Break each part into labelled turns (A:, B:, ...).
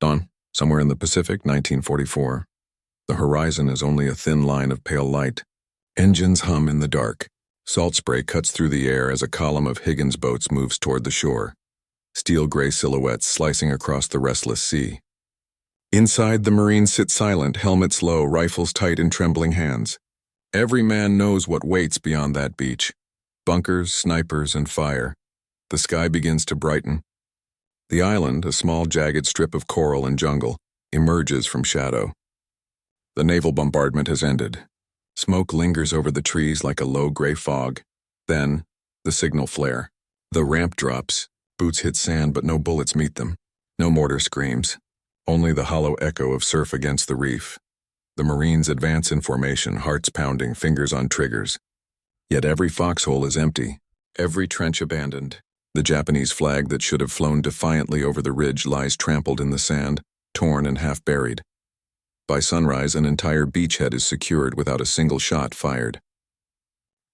A: Dawn, somewhere in the Pacific, 1944. The horizon is only a thin line of pale light. Engines hum in the dark. Salt spray cuts through the air as a column of Higgins boats moves toward the shore. Steel-gray silhouettes slicing across the restless sea. Inside, the Marines sit silent, helmets low, rifles tight in trembling hands. Every man knows what waits beyond that beach. Bunkers, snipers, and fire. The sky begins to brighten. The island, a small jagged strip of coral and jungle, emerges from shadow. The naval bombardment has ended. Smoke lingers over the trees like a low gray fog. Then, the signal flare. The ramp drops. Boots hit sand, but no bullets meet them. No mortar screams. Only the hollow echo of surf against the reef. The Marines advance in formation, hearts pounding, fingers on triggers. Yet every foxhole is empty. Every trench abandoned. The Japanese flag that should have flown defiantly over the ridge lies trampled in the sand, torn and half buried. By sunrise, an entire beachhead is secured without a single shot fired.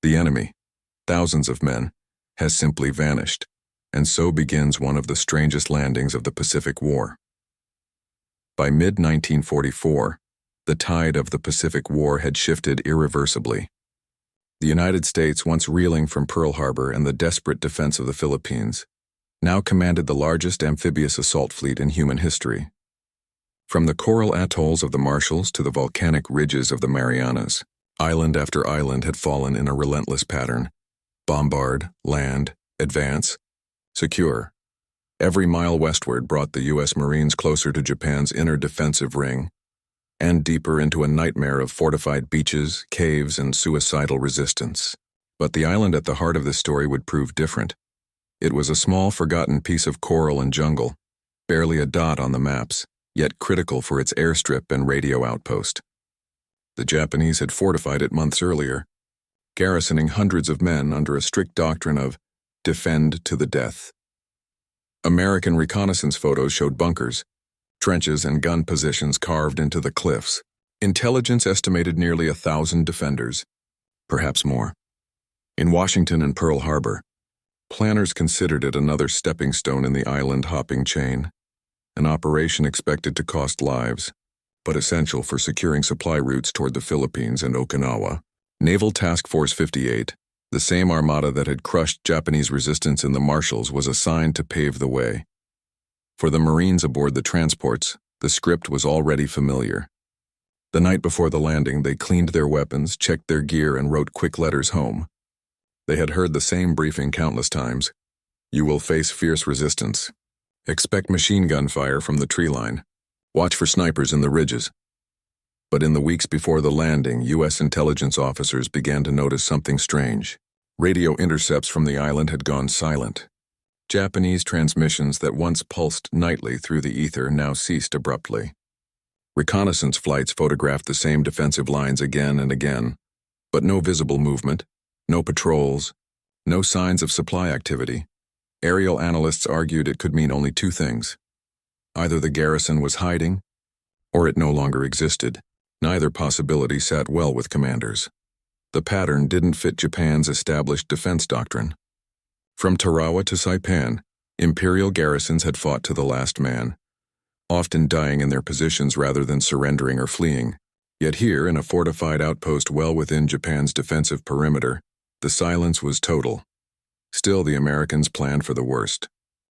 A: The enemy, thousands of men, has simply vanished, and so begins one of the strangest landings of the Pacific War. By mid-1944, the tide of the Pacific War had shifted irreversibly. The United States, once reeling from Pearl Harbor and the desperate defense of the Philippines, now commanded the largest amphibious assault fleet in human history. From the coral atolls of the Marshalls to the volcanic ridges of the Marianas, island after island had fallen in a relentless pattern. Bombard, land, advance, secure. Every mile westward brought the U.S. Marines closer to Japan's inner defensive ring, and deeper into a nightmare of fortified beaches, caves, and suicidal resistance. But the island at the heart of this story would prove different. It was a small, forgotten piece of coral and jungle, barely a dot on the maps, yet critical for its airstrip and radio outpost. The Japanese had fortified it months earlier, garrisoning hundreds of men under a strict doctrine of defend to the death. American reconnaissance photos showed bunkers, trenches, and gun positions carved into the cliffs. Intelligence estimated nearly 1,000 defenders, perhaps more. In Washington and Pearl Harbor, planners considered it another stepping stone in the island-hopping chain, an operation expected to cost lives, but essential for securing supply routes toward the Philippines and Okinawa. Naval Task Force 58, the same armada that had crushed Japanese resistance in the Marshalls, was assigned to pave the way. For the Marines aboard the transports, the script was already familiar. The night before the landing, they cleaned their weapons, checked their gear, and wrote quick letters home. They had heard the same briefing countless times. You will face fierce resistance. Expect machine gun fire from the tree line. Watch for snipers in the ridges. But in the weeks before the landing, U.S. intelligence officers began to notice something strange. Radio intercepts from the island had gone silent. Japanese transmissions that once pulsed nightly through the ether now ceased abruptly. Reconnaissance flights photographed the same defensive lines again and again, but no visible movement, no patrols, no signs of supply activity. Aerial analysts argued it could mean only two things. Either the garrison was hiding, or it no longer existed. Neither possibility sat well with commanders. The pattern didn't fit Japan's established defense doctrine. From Tarawa to Saipan, imperial garrisons had fought to the last man, often dying in their positions rather than surrendering or fleeing. Yet here, in a fortified outpost well within Japan's defensive perimeter, the silence was total. Still, the Americans planned for the worst.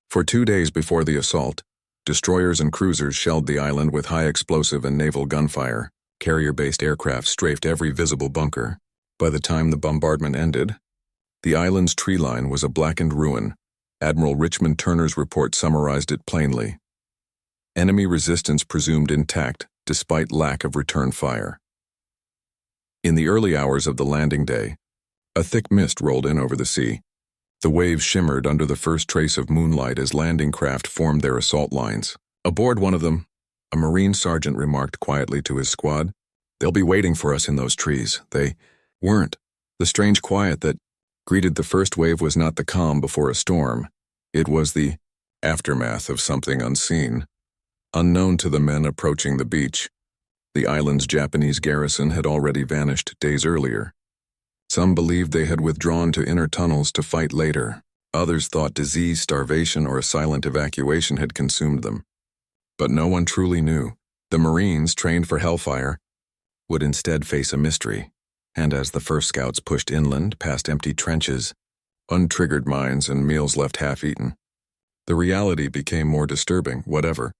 A: For 2 days before the assault, destroyers and cruisers shelled the island with high explosive and naval gunfire. Carrier-based aircraft strafed every visible bunker. By the time the bombardment ended, the island's tree line was a blackened ruin. Admiral Richmond Turner's report summarized it plainly. Enemy resistance presumed intact despite lack of return fire. In the early hours of the landing day, a thick mist rolled in over the sea. The waves shimmered under the first trace of moonlight as landing craft formed their assault lines. Aboard one of them, a Marine sergeant remarked quietly to his squad, "They'll be waiting for us in those trees." They weren't. The strange quiet that greeted the first wave was not the calm before a storm. It was the aftermath of something unseen, unknown to the men approaching the beach. The island's Japanese garrison had already vanished days earlier. Some believed they had withdrawn to inner tunnels to fight later. Others thought disease, starvation, or a silent evacuation had consumed them. But no one truly knew. The Marines, trained for hellfire, would instead face a mystery. And as the first scouts pushed inland past empty trenches, untriggered mines, and meals left half-eaten, the reality became more disturbing. Whatever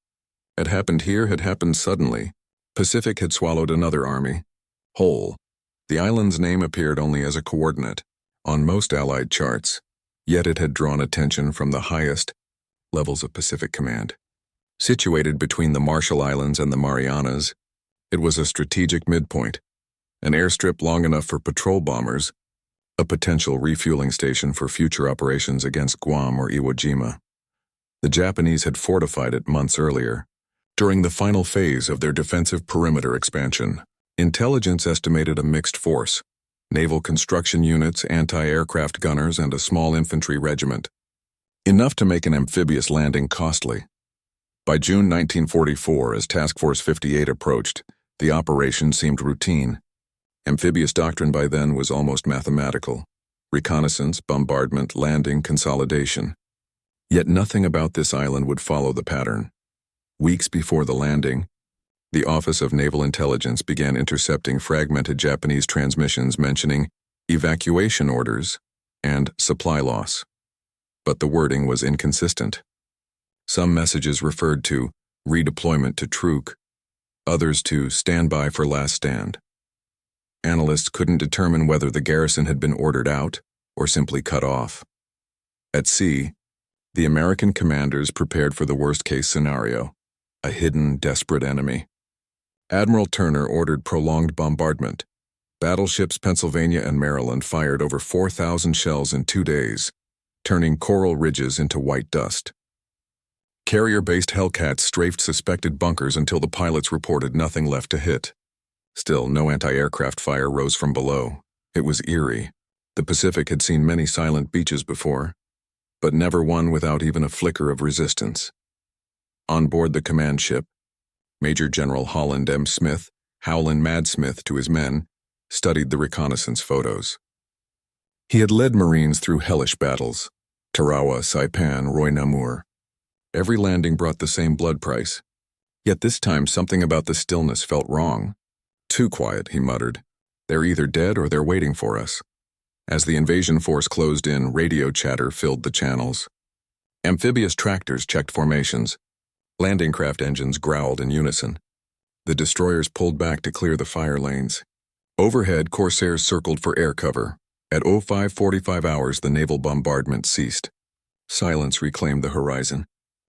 A: had happened here had happened suddenly. Pacific had swallowed another army, whole. The island's name appeared only as a coordinate on most Allied charts, yet it had drawn attention from the highest levels of Pacific Command. Situated between the Marshall Islands and the Marianas, it was a strategic midpoint, an airstrip long enough for patrol bombers, a potential refueling station for future operations against Guam or Iwo Jima. The Japanese had fortified it months earlier. During the final phase of their defensive perimeter expansion, intelligence estimated a mixed force: naval construction units, anti-aircraft gunners, and a small infantry regiment. Enough to make an amphibious landing costly. By June 1944, as Task Force 58 approached, the operation seemed routine. Amphibious doctrine by then was almost mathematical: reconnaissance, bombardment, landing, consolidation. Yet nothing about this island would follow the pattern. Weeks before the landing, the Office of Naval Intelligence began intercepting fragmented Japanese transmissions mentioning evacuation orders and supply loss. But the wording was inconsistent. Some messages referred to redeployment to Truk, others to standby for last stand. Analysts couldn't determine whether the garrison had been ordered out or simply cut off. At sea, the American commanders prepared for the worst-case scenario: a hidden, desperate enemy. Admiral Turner ordered prolonged bombardment. Battleships Pennsylvania and Maryland fired over 4,000 shells in 2 days, turning coral ridges into white dust. Carrier-based Hellcats strafed suspected bunkers until the pilots reported nothing left to hit. Still, no anti-aircraft fire rose from below. It was eerie. The Pacific had seen many silent beaches before, but never one without even a flicker of resistance. On board the command ship, Major General Holland M. Smith, Howlin' Mad Smith to his men, studied the reconnaissance photos. He had led Marines through hellish battles: Tarawa, Saipan, Roy Namur. Every landing brought the same blood price. Yet this time something about the stillness felt wrong. "Too quiet," he muttered. "They're either dead or they're waiting for us." As the invasion force closed in, radio chatter filled the channels. Amphibious tractors checked formations. Landing craft engines growled in unison. The destroyers pulled back to clear the fire lanes. Overhead, Corsairs circled for air cover. At 05:45 hours, the naval bombardment ceased. Silence reclaimed the horizon.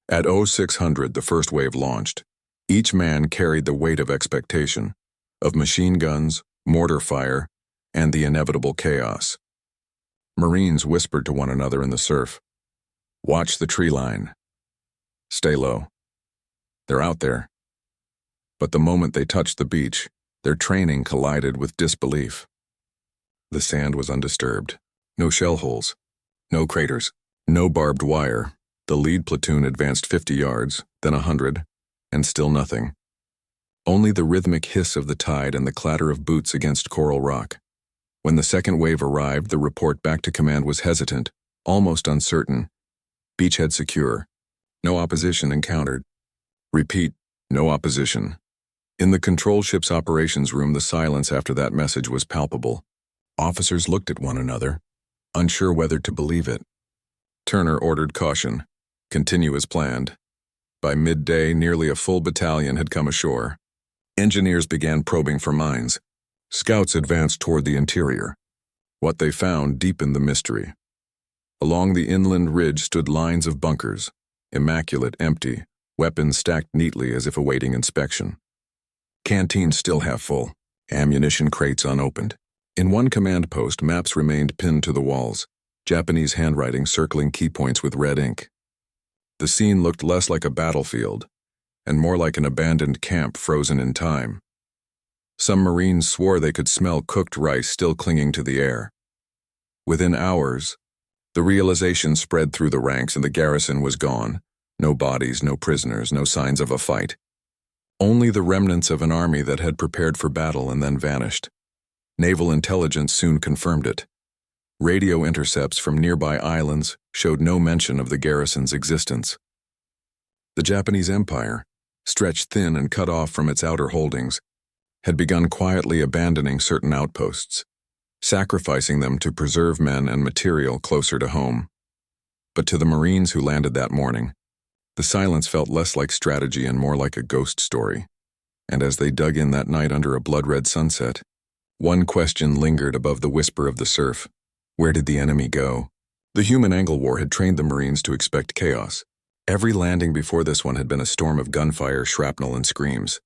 A: At 0600, the first wave launched. Each man carried the weight of expectation, of machine guns, mortar fire, and the inevitable chaos. Marines whispered to one another in the surf. "Watch the tree line. Stay low. They're out there." But the moment they touched the beach, their training collided with disbelief. The sand was undisturbed. No shell holes. No craters. No barbed wire. The lead platoon advanced 50 yards, then 100, and still nothing. Only the rhythmic hiss of the tide and the clatter of boots against coral rock. When the second wave arrived, the report back to command was hesitant, almost uncertain. Beachhead secure. No opposition encountered. Repeat, no opposition. In the control ship's operations room, the silence after that message was palpable. Officers looked at one another, unsure whether to believe it. Turner ordered caution. Continue as planned. By midday, nearly a full battalion had come ashore. Engineers began probing for mines. Scouts advanced toward the interior. What they found deepened the mystery. Along the inland ridge stood lines of bunkers, immaculate, empty, weapons stacked neatly as if awaiting inspection. Canteens still half full, ammunition crates unopened. In one command post, maps remained pinned to the walls, Japanese handwriting circling key points with red ink. The scene looked less like a battlefield, and more like an abandoned camp frozen in time. Some Marines swore they could smell cooked rice still clinging to the air. Within hours, the realization spread through the ranks and the garrison was gone. No bodies, no prisoners, no signs of a fight. Only the remnants of an army that had prepared for battle and then vanished. Naval intelligence soon confirmed it. Radio intercepts from nearby islands showed no mention of the garrison's existence. The Japanese Empire, stretched thin and cut off from its outer holdings, had begun quietly abandoning certain outposts, sacrificing them to preserve men and material closer to home. But to the Marines who landed that morning, the silence felt less like strategy and more like a ghost story. And as they dug in that night under a blood-red sunset, one question lingered above the whisper of the surf. Where did the enemy go? The human angle war had trained the Marines to expect chaos. Every landing before this one had been a storm of gunfire, shrapnel, and screams.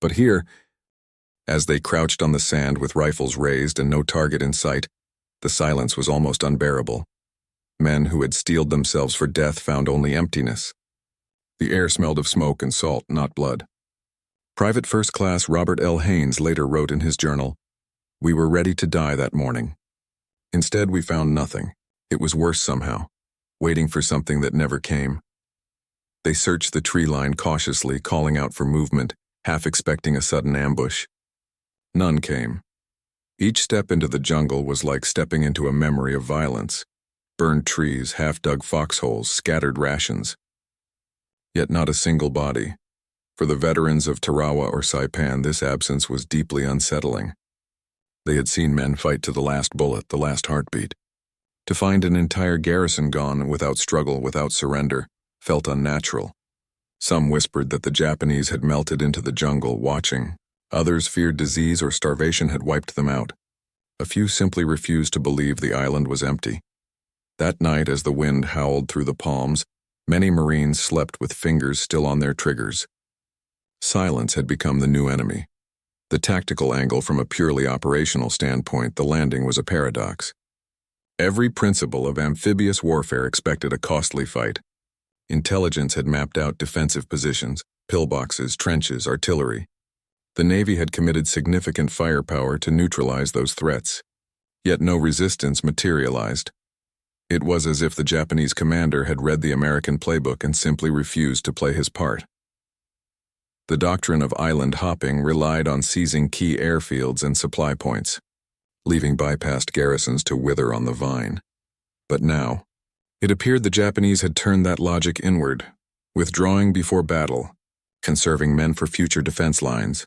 A: But here, as they crouched on the sand with rifles raised and no target in sight, the silence was almost unbearable. Men who had steeled themselves for death found only emptiness. The air smelled of smoke and salt, not blood. Private First Class Robert L. Haynes later wrote in his journal, "We were ready to die that morning. Instead, we found nothing. It was worse somehow, waiting for something that never came." They searched the tree line cautiously, calling out for movement, half expecting a sudden ambush. None came. Each step into the jungle was like stepping into a memory of violence. Burned trees, half-dug foxholes, scattered rations. Yet not a single body. For the veterans of Tarawa or Saipan, this absence was deeply unsettling. They had seen men fight to the last bullet, the last heartbeat. To find an entire garrison gone without struggle, without surrender, felt unnatural. Some whispered that the Japanese had melted into the jungle, watching. Others feared disease or starvation had wiped them out. A few simply refused to believe the island was empty. That night, as the wind howled through the palms, many Marines slept with fingers still on their triggers. Silence had become the new enemy. The tactical angle from a purely operational standpoint, the landing was a paradox. Every principle of amphibious warfare expected a costly fight. Intelligence had mapped out defensive positions, pillboxes, trenches, artillery. The Navy had committed significant firepower to neutralize those threats. Yet no resistance materialized. It was as if the Japanese commander had read the American playbook and simply refused to play his part. The doctrine of island hopping relied on seizing key airfields and supply points, leaving bypassed garrisons to wither on the vine. But now, it appeared the Japanese had turned that logic inward, withdrawing before battle, conserving men for future defense lines.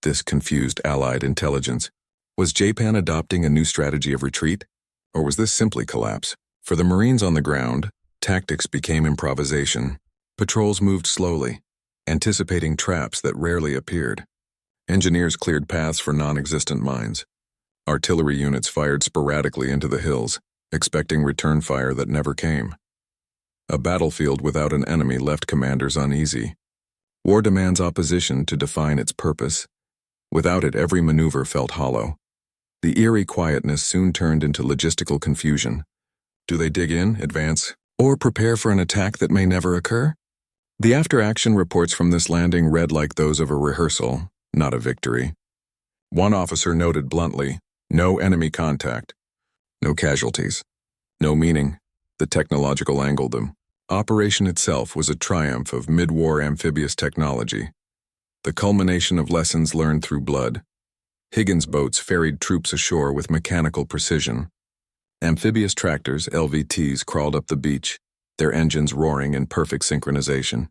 A: This confused Allied intelligence. Was Japan adopting a new strategy of retreat? Or was this simply collapse? For the Marines on the ground, tactics became improvisation. Patrols moved slowly, anticipating traps that rarely appeared. Engineers cleared paths for non-existent mines. Artillery units fired sporadically into the hills, expecting return fire that never came. A battlefield without an enemy left commanders uneasy. War demands opposition to define its purpose. Without it, every maneuver felt hollow. The eerie quietness soon turned into logistical confusion. Do they dig in, advance, or prepare for an attack that may never occur? The after-action reports from this landing read like those of a rehearsal, not a victory. One officer noted bluntly, "No enemy contact. No casualties. No meaning. The technological angle them." Operation itself was a triumph of mid-war amphibious technology, the culmination of lessons learned through blood. Higgins boats ferried troops ashore with mechanical precision. Amphibious tractors, LVTs, crawled up the beach, their engines roaring in perfect synchronization.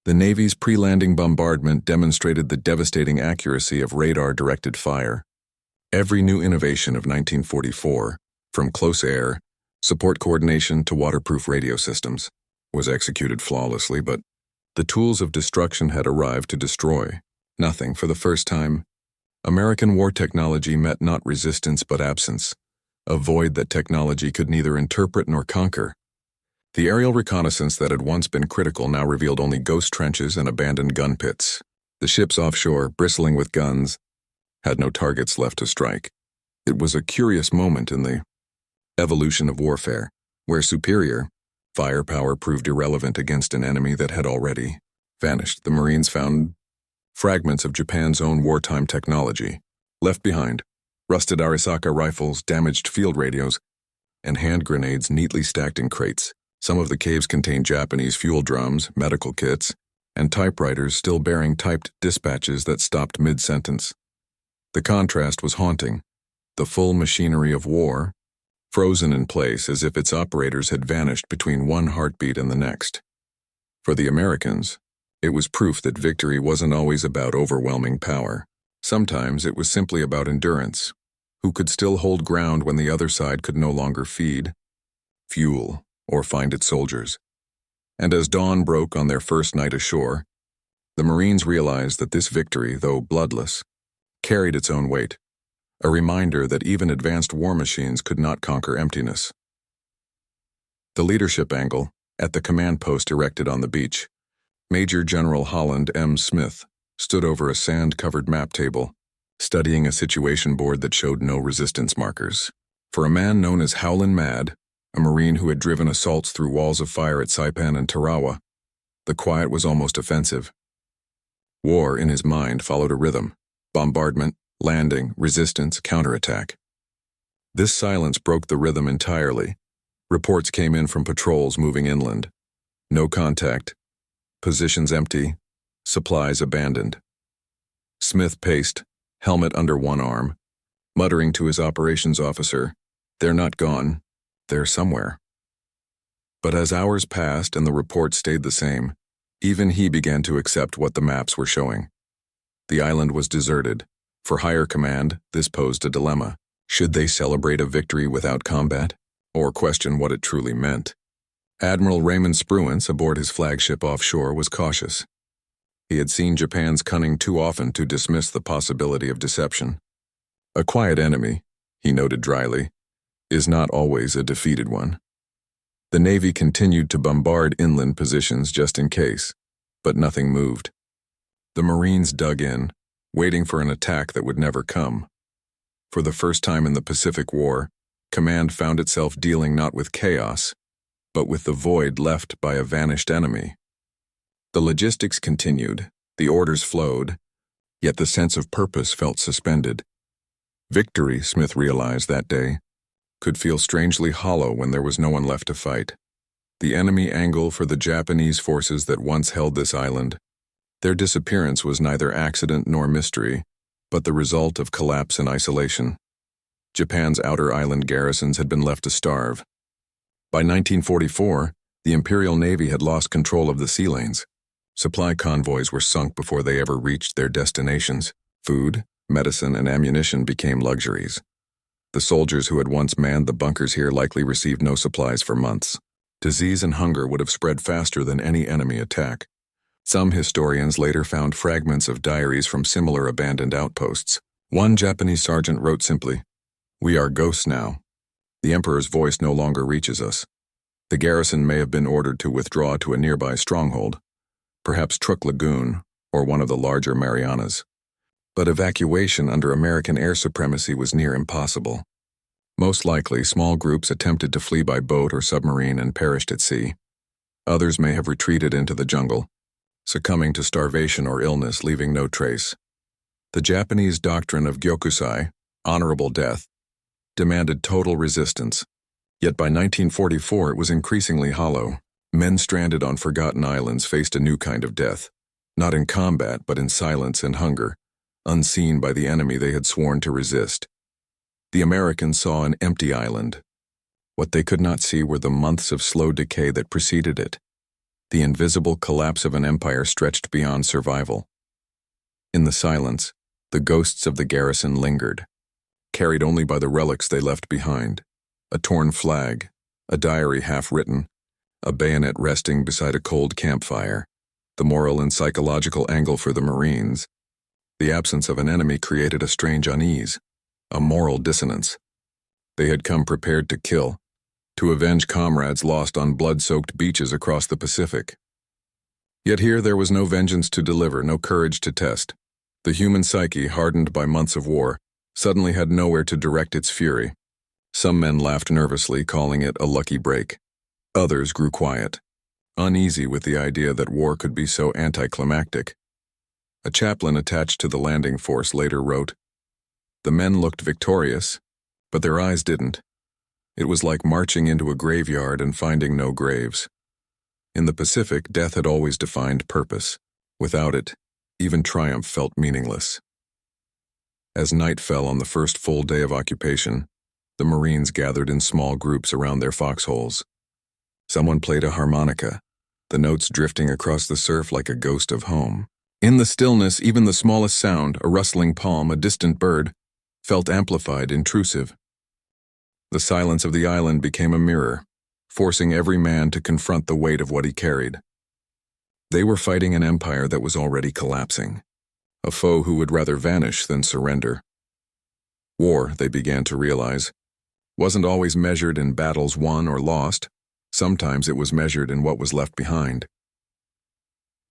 A: The Navy's pre-landing bombardment demonstrated the devastating accuracy of radar-directed fire. Every new innovation of 1944, from close air, support coordination to waterproof radio systems, was executed flawlessly, but the tools of destruction had arrived to destroy. Nothing, for the first time, American war technology met not resistance but absence, a void that technology could neither interpret nor conquer. The aerial reconnaissance that had once been critical now revealed only ghost trenches and abandoned gun pits. The ships offshore, bristling with guns, had no targets left to strike. It was a curious moment in the evolution of warfare, where superior firepower proved irrelevant against an enemy that had already vanished. The Marines found fragments of Japan's own wartime technology, left behind, rusted Arisaka rifles, damaged field radios, and hand grenades neatly stacked in crates. Some of the caves contained Japanese fuel drums, medical kits, and typewriters still bearing typed dispatches that stopped mid-sentence. The contrast was haunting. The full machinery of war, frozen in place as if its operators had vanished between one heartbeat and the next. For the Americans, It was proof that victory wasn't always about overwhelming power. Sometimes it was simply about endurance. Who could still hold ground when the other side could no longer feed, fuel, or find its soldiers. And as dawn broke on their first night ashore, the Marines realized that this victory, though bloodless, carried its own weight, a reminder that even advanced war machines could not conquer emptiness. The leadership angle, at the command post erected on the beach, Major General Holland M. Smith stood over a sand-covered map table, studying a situation board that showed no resistance markers. For a man known as Howlin' Mad, a Marine who had driven assaults through walls of fire at Saipan and Tarawa, the quiet was almost offensive. War, in his mind, followed a rhythm: bombardment, landing, resistance, counterattack. This silence broke the rhythm entirely. Reports came in from patrols moving inland. No contact. Positions empty. Supplies abandoned. Smith paced, helmet under one arm, muttering to his operations officer, "They're not gone. They're somewhere." But as hours passed and the report stayed the same, even he began to accept what the maps were showing. The island was deserted. For higher command, this posed a dilemma. Should they celebrate a victory without combat, or question what it truly meant? Admiral Raymond Spruance, aboard his flagship offshore, was cautious. He had seen Japan's cunning too often to dismiss the possibility of deception. A quiet enemy, he noted dryly, is not always a defeated one. The Navy continued to bombard inland positions just in case, but nothing moved. The Marines dug in, waiting for an attack that would never come. For the first time in the Pacific War, command found itself dealing not with chaos, but with the void left by a vanished enemy. The logistics continued, the orders flowed, yet the sense of purpose felt suspended. Victory, Smith realized that day, could feel strangely hollow when there was no one left to fight. The enemy angle for the Japanese forces that once held this island, their disappearance was neither accident nor mystery, but the result of collapse and isolation. Japan's outer island garrisons had been left to starve. By 1944, the Imperial Navy had lost control of the sea lanes. Supply convoys were sunk before they ever reached their destinations. Food, medicine, and ammunition became luxuries. The soldiers who had once manned the bunkers here likely received no supplies for months. Disease and hunger would have spread faster than any enemy attack. Some historians later found fragments of diaries from similar abandoned outposts. One Japanese sergeant wrote simply, "We are ghosts now. The Emperor's voice no longer reaches us." The garrison may have been ordered to withdraw to a nearby stronghold, perhaps Truk Lagoon or one of the larger Marianas. But evacuation under American air supremacy was near impossible. Most likely, small groups attempted to flee by boat or submarine and perished at sea. Others may have retreated into the jungle, succumbing to starvation or illness, leaving no trace. The Japanese doctrine of gyokusai, honorable death, demanded total resistance. Yet by 1944 it was increasingly hollow. Men stranded on forgotten islands faced a new kind of death, not in combat but in silence and hunger, unseen by the enemy they had sworn to resist. The Americans saw an empty island. What they could not see were the months of slow decay that preceded it. The invisible collapse of an empire stretched beyond survival. In the silence, the ghosts of the garrison lingered, carried only by the relics they left behind: a torn flag, a diary half-written, a bayonet resting beside a cold campfire. The moral and psychological angle for the Marines. The absence of an enemy created a strange unease, a moral dissonance. They had come prepared to kill, to avenge comrades lost on blood-soaked beaches across the Pacific. Yet here there was no vengeance to deliver, no courage to test. The human psyche, hardened by months of war, suddenly had nowhere to direct its fury. Some men laughed nervously, calling it a lucky break. Others grew quiet, uneasy with the idea that war could be so anticlimactic. A chaplain attached to the landing force later wrote, "The men looked victorious, but their eyes didn't. It was like marching into a graveyard and finding no graves." In the Pacific, death had always defined purpose. Without it, even triumph felt meaningless. As night fell on the first full day of occupation, the Marines gathered in small groups around their foxholes. Someone played a harmonica, the notes drifting across the surf like a ghost of home. In the stillness, even the smallest sound, a rustling palm, a distant bird, felt amplified, intrusive. The silence of the island became a mirror, forcing every man to confront the weight of what he carried. They were fighting an empire that was already collapsing, a foe who would rather vanish than surrender. War, they began to realize, wasn't always measured in battles won or lost. Sometimes it was measured in what was left behind.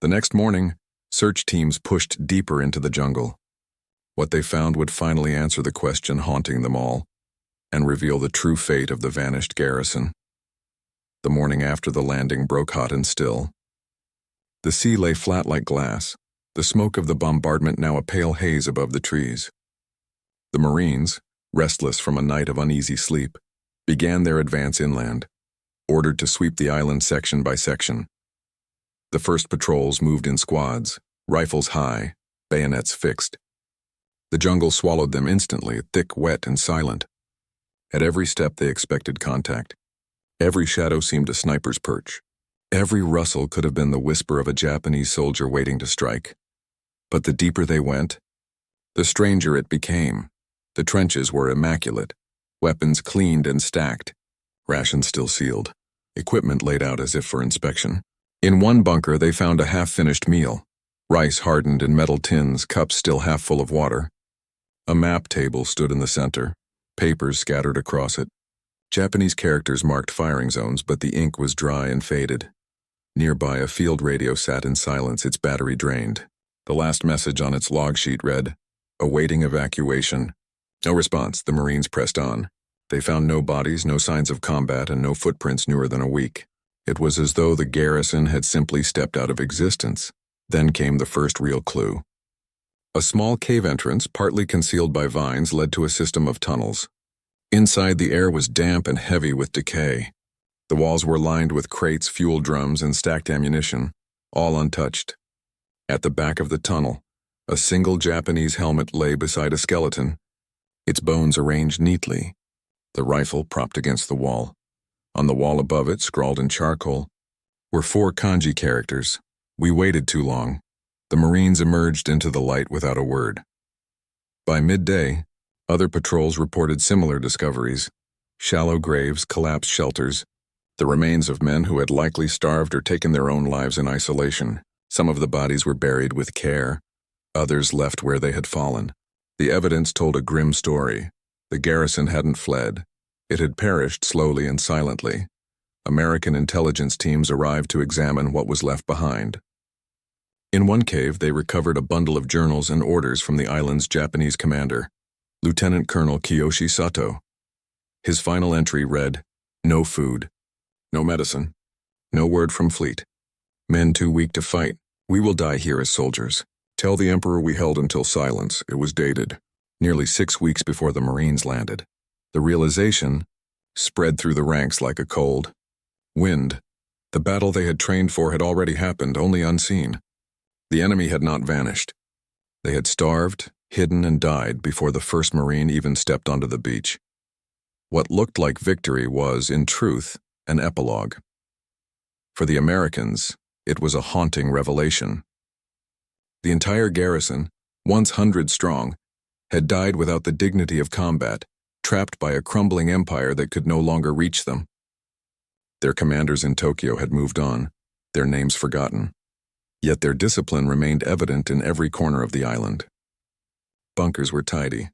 A: The next morning, search teams pushed deeper into the jungle. What they found would finally answer the question haunting them all, and reveal the true fate of the vanished Garrison. The morning after the landing broke hot and still. The sea lay flat like glass, the smoke of the bombardment now a pale haze above the trees. The Marines, restless from a night of uneasy sleep, began their advance inland, ordered to sweep the island section by section. The first patrols moved in squads, rifles high, bayonets fixed. The jungle swallowed them instantly, thick, wet, and silent. At every step they expected contact. Every shadow seemed a sniper's perch. Every rustle could have been the whisper of a Japanese soldier waiting to strike. But the deeper they went, the stranger it became. The trenches were immaculate, weapons cleaned and stacked, rations still sealed, equipment laid out as if for inspection. In one bunker they found a half-finished meal, rice hardened in metal tins, cups still half full of water. A map table stood in the center, papers scattered across it. Japanese characters marked firing zones, but the ink was dry and faded. Nearby, a field radio sat in silence, its battery drained. The last message on its log sheet read, "Awaiting evacuation." No response. The Marines pressed on. They found no bodies, no signs of combat, and no footprints newer than a week. It was as though the Garrison had simply stepped out of existence. Then came the first real clue. A small cave entrance, partly concealed by vines, led to a system of tunnels. Inside, the air was damp and heavy with decay. The walls were lined with crates, fuel drums, and stacked ammunition, all untouched. At the back of the tunnel, a single Japanese helmet lay beside a skeleton, its bones arranged neatly, the rifle propped against the wall. On the wall above it, scrawled in charcoal, were 4 kanji characters. "We waited too long." The Marines emerged into the light without a word. By midday, other patrols reported similar discoveries: shallow graves, collapsed shelters, the remains of men who had likely starved or taken their own lives in isolation. Some of the bodies were buried with care, others left where they had fallen. The evidence told a grim story. The Garrison hadn't fled. It had perished slowly and silently. American intelligence teams arrived to examine what was left behind. In one cave, they recovered a bundle of journals and orders from the island's Japanese commander, Lieutenant Colonel Kiyoshi Sato. His final entry read, "No food, no medicine, no word from fleet. Men too weak to fight. We will die here as soldiers. Tell the Emperor we held until silence." It was dated nearly 6 weeks before the Marines landed. The realization spread through the ranks like a cold wind. The battle they had trained for had already happened, only unseen. The enemy had not vanished. They had starved, hidden, and died before the first Marine even stepped onto the beach. What looked like victory was, in truth, an epilogue. For the Americans, it was a haunting revelation. The entire garrison, once 100 strong, had died without the dignity of combat, trapped by a crumbling empire that could no longer reach them. Their commanders in Tokyo had moved on, their names forgotten. Yet their discipline remained evident in every corner of the island. Bunkers were tidy,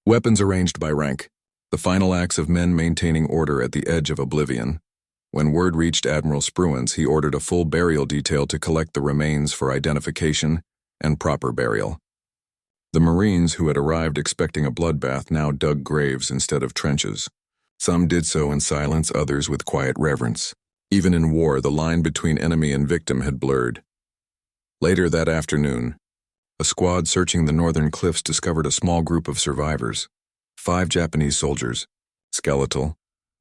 A: weapons arranged by rank, the final acts of men maintaining order at the edge of oblivion. When word reached Admiral Spruance, he ordered a full burial detail to collect the remains for identification and proper burial. The Marines who had arrived expecting a bloodbath now dug graves instead of trenches. Some did so in silence, others with quiet reverence. Even in war, the line between enemy and victim had blurred. Later that afternoon, a squad searching the northern cliffs discovered a small group of survivors. 5 Japanese soldiers, skeletal,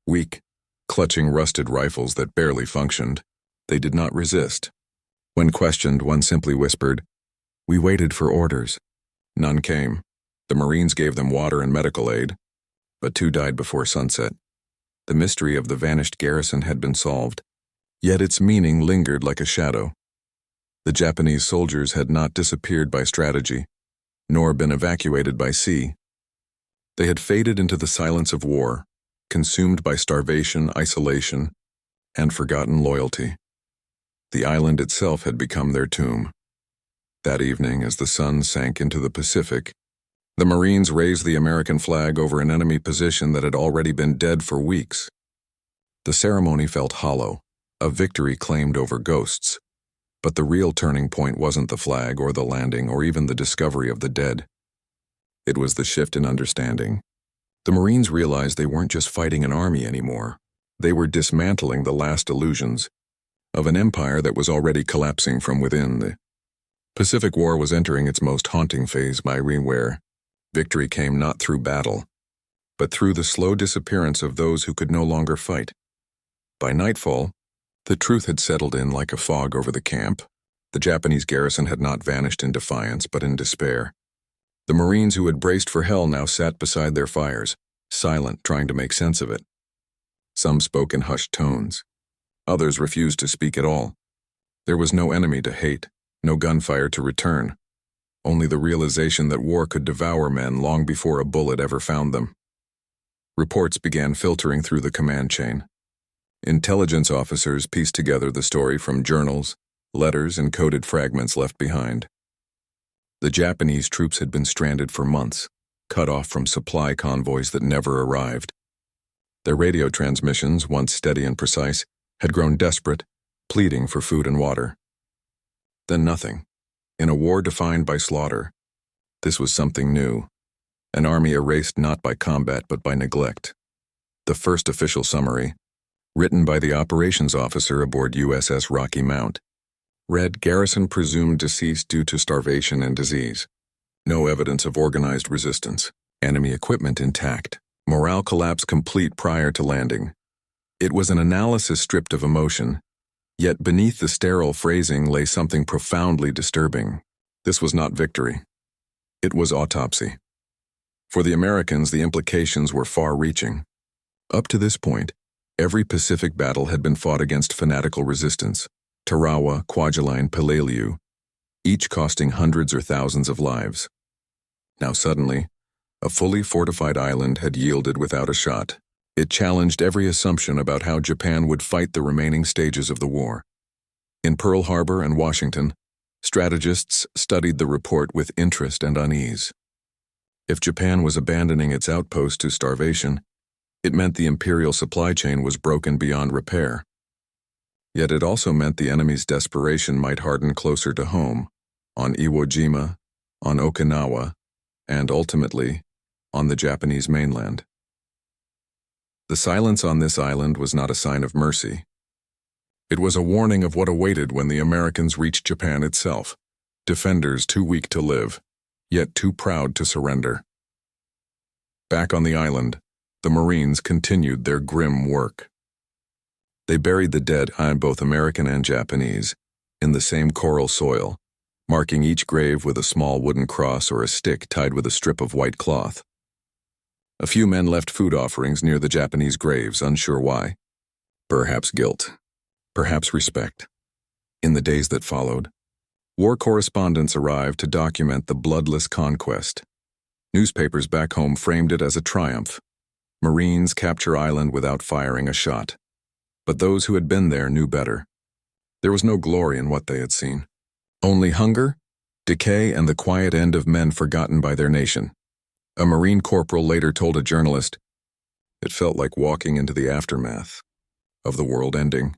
A: weak, clutching rusted rifles that barely functioned. They did not resist. When questioned, one simply whispered, "We waited for orders." None came. The Marines gave them water and medical aid, but 2 died before sunset. The mystery of the vanished garrison had been solved. Yet its meaning lingered like a shadow. The Japanese soldiers had not disappeared by strategy, nor been evacuated by sea. They had faded into the silence of war, consumed by starvation, isolation, and forgotten loyalty. The island itself had become their tomb. That evening, as the sun sank into the Pacific, the Marines raised the American flag over an enemy position that had already been dead for weeks. The ceremony felt hollow, a victory claimed over ghosts. But the real turning point wasn't the flag or the landing or even the discovery of the dead. It was the shift in understanding. The Marines realized they weren't just fighting an army anymore. They were dismantling the last illusions of an empire that was already collapsing from within. The Pacific War was entering its most haunting phase, where victory came not through battle, but through the slow disappearance of those who could no longer fight. By nightfall, the truth had settled in like a fog over the camp. The Japanese garrison had not vanished in defiance, but in despair. The Marines who had braced for hell now sat beside their fires, silent, trying to make sense of it. Some spoke in hushed tones. Others refused to speak at all. There was no enemy to hate, no gunfire to return, only the realization that war could devour men long before a bullet ever found them. Reports began filtering through the command chain. Intelligence officers pieced together the story from journals, letters, and coded fragments left behind. The Japanese troops had been stranded for months, cut off from supply convoys that never arrived. Their radio transmissions, once steady and precise, had grown desperate, pleading for food and water. Then nothing. In a war defined by slaughter, this was something new. An army erased not by combat but by neglect. The first official summary, written by the operations officer aboard USS Rocky Mount, read Garrison presumed deceased due to starvation and disease. No evidence of organized resistance. Enemy equipment intact. Morale collapse complete prior to landing. It was an analysis stripped of emotion, yet beneath the sterile phrasing lay something profoundly disturbing. This was not victory. It was autopsy. For the Americans, the implications were far-reaching. Up to this point, every Pacific battle had been fought against fanatical resistance, Tarawa, Kwajalein, Peleliu, each costing hundreds or thousands of lives. Now suddenly, a fully fortified island had yielded without a shot. It challenged every assumption about how Japan would fight the remaining stages of the war. In Pearl Harbor and Washington, strategists studied the report with interest and unease. If Japan was abandoning its outpost to starvation, it meant the imperial supply chain was broken beyond repair. Yet it also meant the enemy's desperation might harden closer to home, on Iwo Jima, on Okinawa, and ultimately, on the Japanese mainland. The silence on this island was not a sign of mercy. It was a warning of what awaited when the Americans reached Japan itself, defenders too weak to live, yet too proud to surrender. Back on the island, the Marines continued their grim work. They buried the dead, both American and Japanese, in the same coral soil, marking each grave with a small wooden cross or a stick tied with a strip of white cloth. A few men left food offerings near the Japanese graves, unsure why. Perhaps guilt, perhaps respect. In the days that followed, war correspondents arrived to document the bloodless conquest. Newspapers back home framed it as a triumph. Marines capture island without firing a shot. But those who had been there knew better. There was no glory in what they had seen. Only hunger, decay, and the quiet end of men forgotten by their nation. A Marine corporal later told a journalist, "It felt like walking into the aftermath of the world ending,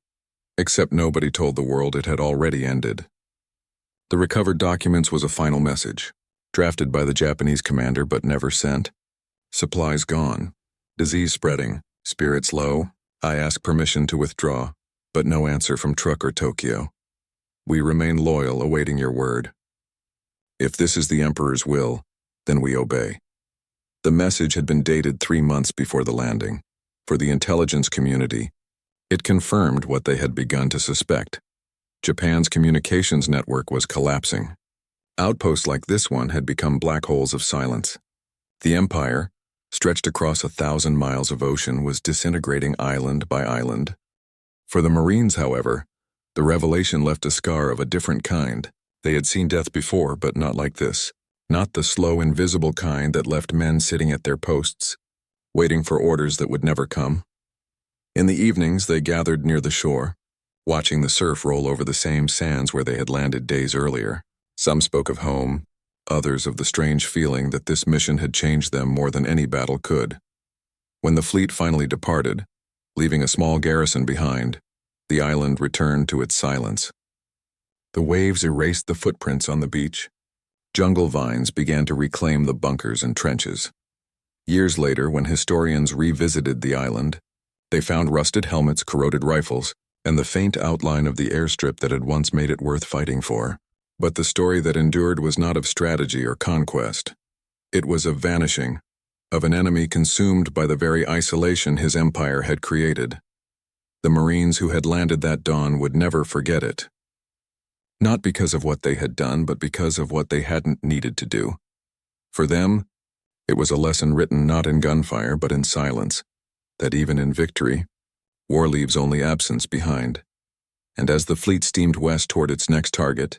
A: except nobody told the world it had already ended." The recovered documents was a final message, drafted by the Japanese commander but never sent. Supplies gone, disease spreading, spirits low. I ask permission to withdraw, but no answer from Truk or Tokyo. We remain loyal, awaiting your word. If this is the Emperor's will, then we obey. The message had been dated 3 months before the landing. For the intelligence community, it confirmed what they had begun to suspect. Japan's communications network was collapsing. Outposts like this one had become black holes of silence. The empire, stretched across 1,000 miles of ocean, was disintegrating island by island. For the Marines, however, the revelation left a scar of a different kind. They had seen death before, but not like this. Not the slow, invisible kind that left men sitting at their posts, waiting for orders that would never come. In the evenings, they gathered near the shore, watching the surf roll over the same sands where they had landed days earlier. Some spoke of home, others of the strange feeling that this mission had changed them more than any battle could. When the fleet finally departed, leaving a small garrison behind, the island returned to its silence. The waves erased the footprints on the beach. Jungle vines began to reclaim the bunkers and trenches. Years later, when historians revisited the island, they found rusted helmets, corroded rifles, and the faint outline of the airstrip that had once made it worth fighting for. But the story that endured was not of strategy or conquest. It was of vanishing, of an enemy consumed by the very isolation his empire had created. The Marines who had landed that dawn would never forget it. Not because of what they had done, but because of what they hadn't needed to do. For them, it was a lesson written not in gunfire, but in silence, that even in victory, war leaves only absence behind. And as the fleet steamed west toward its next target,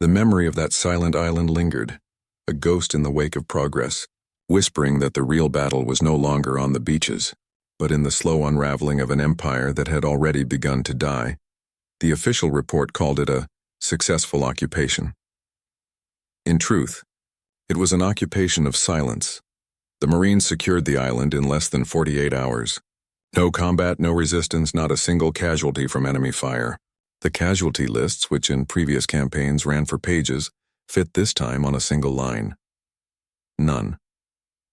A: the memory of that silent island lingered, a ghost in the wake of progress, whispering that the real battle was no longer on the beaches, but in the slow unraveling of an empire that had already begun to die. The official report called it a successful occupation. In truth, it was an occupation of silence. The Marines secured the island in less than 48 hours. No combat, no resistance, not a single casualty from enemy fire. The casualty lists, which in previous campaigns ran for pages, fit this time on a single line. None.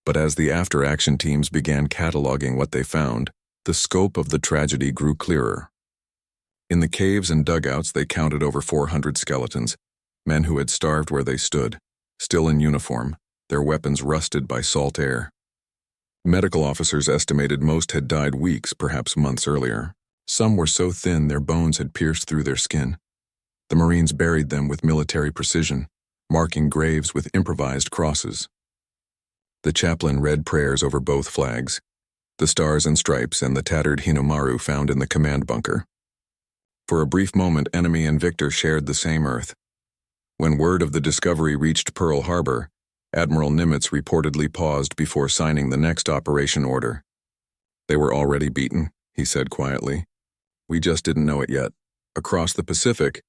A: But as the after-action teams began cataloging what they found, the scope of the tragedy grew clearer. In the caves and dugouts, they counted over 400 skeletons, men who had starved where they stood, still in uniform, their weapons rusted by salt air. Medical officers estimated most had died weeks, perhaps months earlier. Some were so thin their bones had pierced through their skin. The Marines buried them with military precision, marking graves with improvised crosses. The chaplain read prayers over both flags, the stars and stripes and the tattered Hinomaru found in the command bunker. For a brief moment, enemy and victor shared the same earth. When word of the discovery reached Pearl Harbor, Admiral Nimitz reportedly paused before signing the next operation order. "They were already beaten," he said quietly. "We just didn't know it yet." Across the Pacific,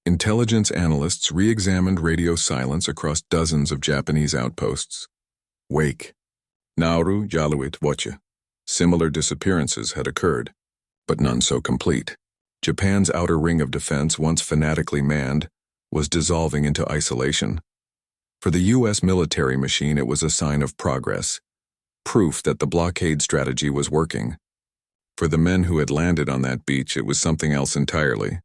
A: intelligence analysts re-examined radio silence across dozens of Japanese outposts. Wake. Nauru, Yaluit, Voche. Similar disappearances had occurred, but none so complete. Japan's outer ring of defense, once fanatically manned, was dissolving into isolation. For the U.S. military machine, it was a sign of progress, proof that the blockade strategy was working. For the men who had landed on that beach, it was something else entirely.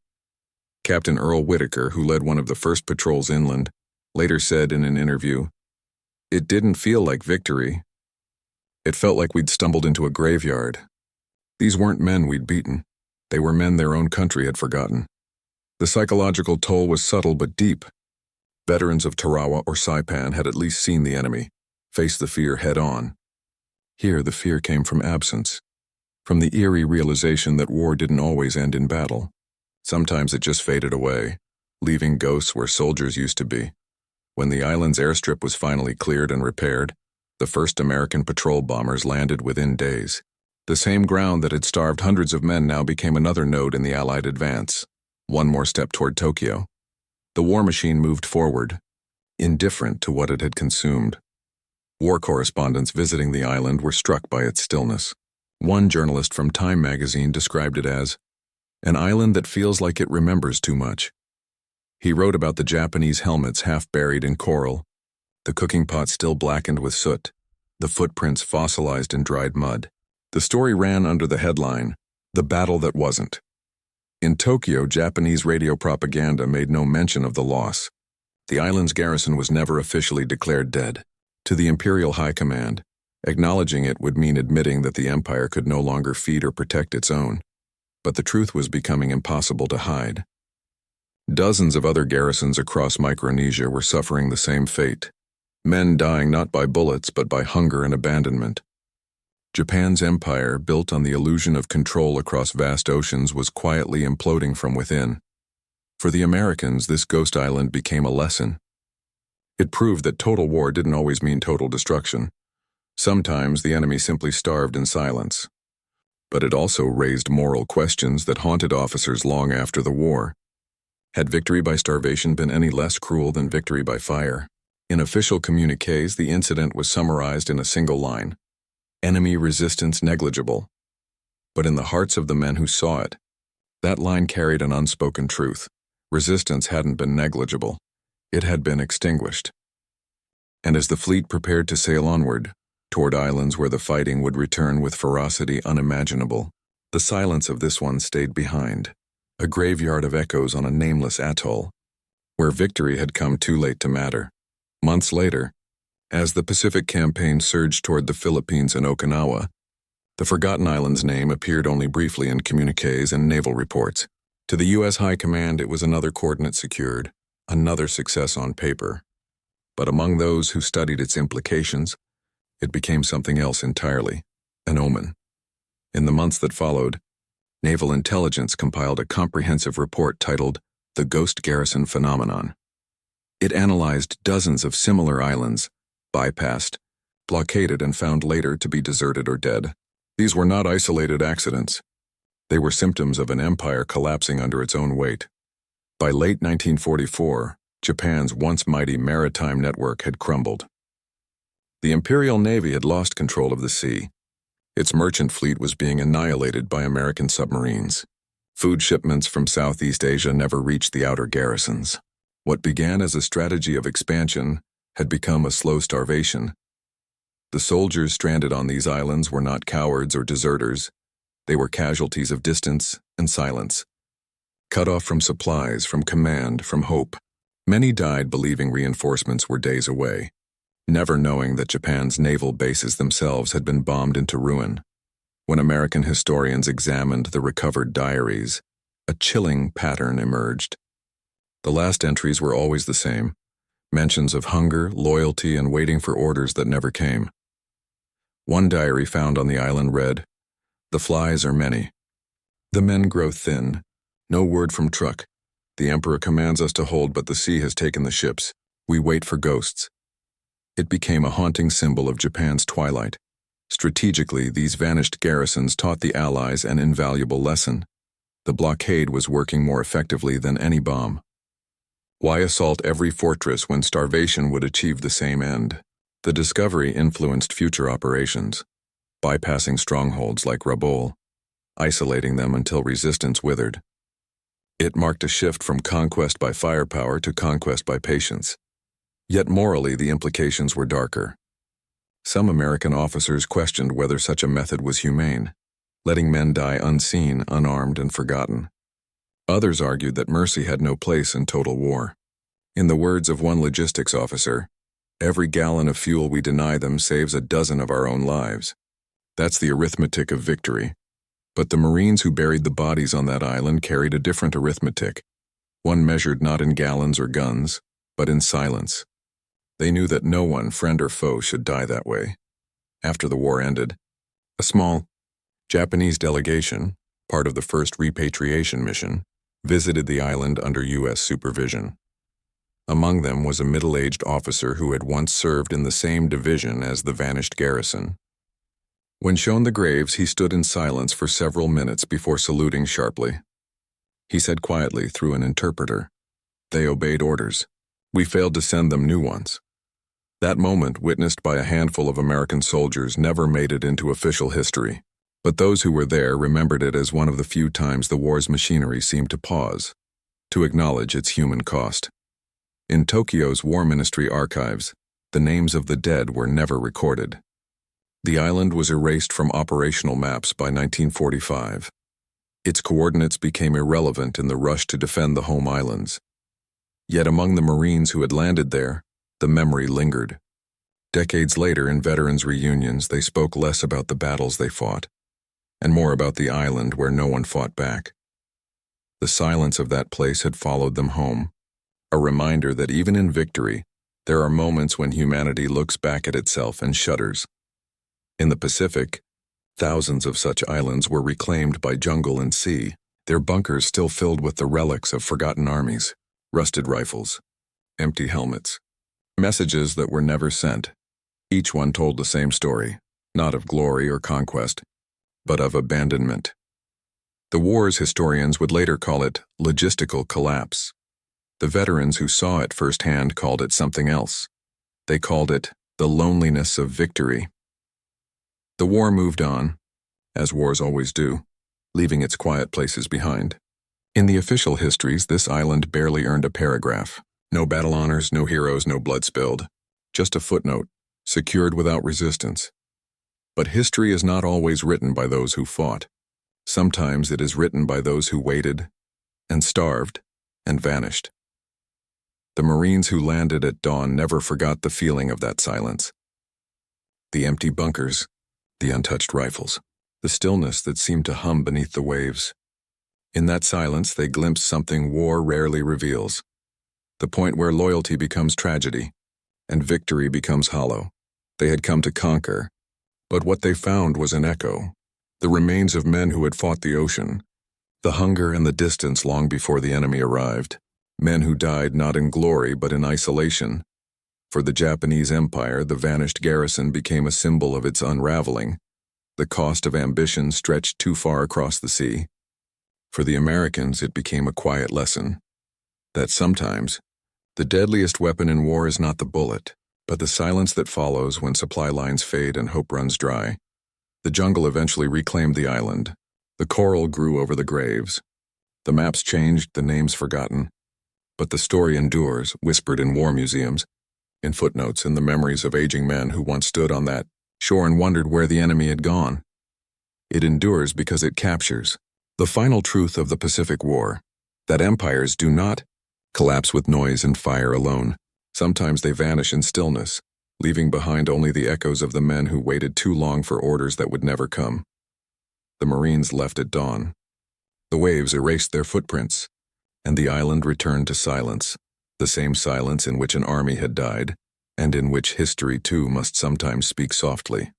A: Captain Earl Whitaker, who led one of the first patrols inland, later said in an interview, "It didn't feel like victory. It felt like we'd stumbled into a graveyard. These weren't men we'd beaten. They were men their own country had forgotten." The psychological toll was subtle but deep. Veterans of Tarawa or Saipan had at least seen the enemy, faced the fear head-on. Here the fear came from absence, from the eerie realization that war didn't always end in battle. Sometimes it just faded away, leaving ghosts where soldiers used to be. When the island's airstrip was finally cleared and repaired, the first American patrol bombers landed within days. The same ground that had starved hundreds of men now became another node in the Allied advance, one more step toward Tokyo. The war machine moved forward, indifferent to what it had consumed. War correspondents visiting the island were struck by its stillness. One journalist from Time magazine described it as an island that feels like it remembers too much. He wrote about the Japanese helmets half buried in coral, the cooking pot still blackened with soot, the footprints fossilized in dried mud. The story ran under the headline, "The Battle That Wasn't." In Tokyo, Japanese radio propaganda made no mention of the loss. The island's garrison was never officially declared dead. To the Imperial High Command, acknowledging it would mean admitting that the empire could no longer feed or protect its own. But the truth was becoming impossible to hide. Dozens of other garrisons across Micronesia were suffering the same fate. Men dying not by bullets but by hunger and abandonment. Japan's empire, built on the illusion of control across vast oceans, was quietly imploding from within. For the Americans, this ghost island became a lesson. It proved that total war didn't always mean total destruction. Sometimes the enemy simply starved in silence. But it also raised moral questions that haunted officers long after the war. Had victory by starvation been any less cruel than victory by fire? In official communiques, the incident was summarized in a single line: enemy resistance negligible. But in the hearts of the men who saw it, that line carried an unspoken truth. Resistance hadn't been negligible. It had been extinguished. And as the fleet prepared to sail onward, toward islands where the fighting would return with ferocity unimaginable, the silence of this one stayed behind, a graveyard of echoes on a nameless atoll, where victory had come too late to matter. Months later, as the Pacific campaign surged toward the Philippines and Okinawa, the Forgotten Island's name appeared only briefly in communiques and naval reports. To the U.S. High Command, it was another coordinate secured, another success on paper. But among those who studied its implications, it became something else entirely, an omen. In the months that followed, Naval Intelligence compiled a comprehensive report titled The Ghost Garrison Phenomenon. It analyzed dozens of similar islands, bypassed, blockaded, and found later to be deserted or dead. These were not isolated accidents. They were symptoms of an empire collapsing under its own weight. By late 1944, Japan's once mighty maritime network had crumbled. The Imperial Navy had lost control of the sea. Its merchant fleet was being annihilated by American submarines. Food shipments from Southeast Asia never reached the outer garrisons. What began as a strategy of expansion had become a slow starvation. The soldiers stranded on these islands were not cowards or deserters. They were casualties of distance and silence. Cut off from supplies, from command, from hope. Many died believing reinforcements were days away, never knowing that Japan's naval bases themselves had been bombed into ruin. When American historians examined the recovered diaries, a chilling pattern emerged. The last entries were always the same: mentions of hunger, loyalty, and waiting for orders that never came. One diary found on the island read, "The flies are many. The men grow thin. No word from truck. The Emperor commands us to hold, but the sea has taken the ships. We wait for ghosts." It became a haunting symbol of Japan's twilight. Strategically, these vanished garrisons taught the Allies an invaluable lesson. The blockade was working more effectively than any bomb. Why assault every fortress when starvation would achieve the same end? The discovery influenced future operations, bypassing strongholds like Rabaul, isolating them until resistance withered. It marked a shift from conquest by firepower to conquest by patience. Yet morally, the implications were darker. Some American officers questioned whether such a method was humane, letting men die unseen, unarmed, and forgotten. Others argued that mercy had no place in total war. In the words of one logistics officer, "Every gallon of fuel we deny them saves a dozen of our own lives." That's the arithmetic of victory. But the Marines who buried the bodies on that island carried a different arithmetic, one measured not in gallons or guns, but in silence. They knew that no one, friend or foe, should die that way. After the war ended, a small Japanese delegation, part of the first repatriation mission, visited the island under U.S. supervision. Among them was a middle-aged officer who had once served in the same division as the vanished garrison. When shown the graves, he stood in silence for several minutes before saluting sharply. He said quietly through an interpreter, "They obeyed orders. We failed to send them new ones." That moment, witnessed by a handful of American soldiers, never made it into official history. But those who were there remembered it as one of the few times the war's machinery seemed to pause, to acknowledge its human cost. In Tokyo's War Ministry archives, the names of the dead were never recorded. The island was erased from operational maps by 1945. Its coordinates became irrelevant in the rush to defend the home islands. Yet among the Marines who had landed there, the memory lingered. Decades later, in veterans' reunions, they spoke less about the battles they fought, and more about the island where no one fought back. The silence of that place had followed them home, a reminder that even in victory, there are moments when humanity looks back at itself and shudders. In the Pacific, Thousands of such islands were reclaimed by jungle and sea, their bunkers still filled with the relics of forgotten armies, rusted rifles, empty helmets, messages that were never sent. Each one told the same story, not of glory or conquest, but of abandonment. The war's historians would later call it logistical collapse. The veterans who saw it firsthand called it something else. They called it the loneliness of victory. The war moved on, as wars always do, leaving its quiet places behind. In the official histories, this island barely earned a paragraph. No battle honors, no heroes, no blood spilled. Just a footnote, secured without resistance. But history is not always written by those who fought. Sometimes it is written by those who waited, and starved, and vanished. The Marines who landed at dawn never forgot the feeling of that silence. The empty bunkers, the untouched rifles, the stillness that seemed to hum beneath the waves. In that silence, they glimpsed something war rarely reveals. The point where loyalty becomes tragedy, and victory becomes hollow. They had come to conquer, but what they found was an echo. The remains of men who had fought the ocean, the hunger and the distance long before the enemy arrived. Men who died not in glory but in isolation. For the Japanese Empire, the vanished Garrison became a symbol of its unraveling. The cost of ambition stretched too far across the sea. For the Americans, it became a quiet lesson that sometimes the deadliest weapon in war is not the bullet, but the silence that follows when supply lines fade and hope runs dry. The jungle eventually reclaimed the island. The coral grew over the graves. The maps changed, the names forgotten. But the story endures, whispered in war museums, in footnotes, in the memories of aging men who once stood on that shore and wondered where the enemy had gone. It endures because it captures the final truth of the Pacific War, that empires do not collapse with noise and fire alone. Sometimes they vanish in stillness, leaving behind only the echoes of the men who waited too long for orders that would never come. The Marines left at dawn. The waves erased their footprints, and the island returned to silence, the same silence in which an army had died, and in which history too must sometimes speak softly.